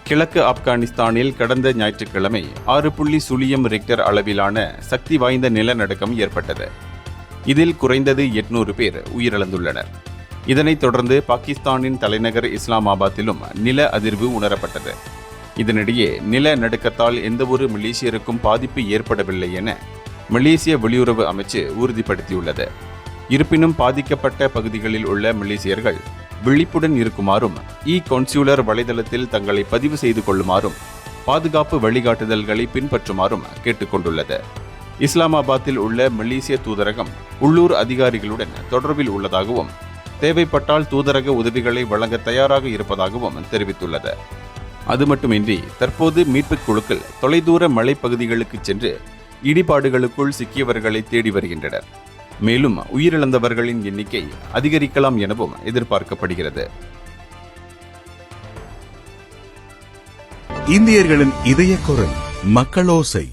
கிழக்கு ஆப்கானிஸ்தானில் கடந்த ஞாயிற்றுக்கிழமை 6.0 ரிக்டர் அளவிலான சக்தி வாய்ந்த நிலநடுக்கம் ஏற்பட்டது. இதில் குறைந்தது 800 பேர் உயிரிழந்துள்ளனர். இதனைத் தொடர்ந்து பாகிஸ்தானின் தலைநகர் இஸ்லாமாபாத்திலும் நில அதிர்வு உணரப்பட்டது. இதனிடையே நிலநடுக்கத்தால் எந்தவொரு மலேசியருக்கும் பாதிப்பு ஏற்படவில்லை என மலேசிய வெளியுறவு அமைச்சு உறுதிப்படுத்தியுள்ளது. இருப்பினும் பாதிக்கப்பட்ட பகுதிகளில் உள்ள மலேசியர்கள் விழிப்புடன் இருக்குமாறும் கவுன்சிலர் வலைதளத்தில் தங்களை பதிவு செய்து கொள்ளுமாறும் பாதுகாப்பு வழிகாட்டுதல்களை பின்பற்றுமாறும் கேட்டுக்கொண்டுள்ளது. இஸ்லாமாபாத்தில் உள்ள மலேசிய தூதரகம் உள்ளூர் அதிகாரிகளுடன் தொடர்பில் உள்ளதாகவும் தேவைப்பட்டால் தூதரக உதவிகளை வழங்க தயாராக இருப்பதாகவும் தெரிவித்துள்ளது. அது மட்டுமின்றி தற்போது மீட்புக் குழுக்கள் தொலைதூர மலைப்பகுதிகளுக்கு சென்று இடிபாடுகளுக்குள் சிக்கியவர்களை தேடி வருகின்றனர். மேலும் உயிரிழந்தவர்களின் எண்ணிக்கை அதிகரிக்கலாம் எனவும் எதிர்பார்க்கப்படுகிறது. இந்தியர்களின் இதய குரல் மக்களோசை.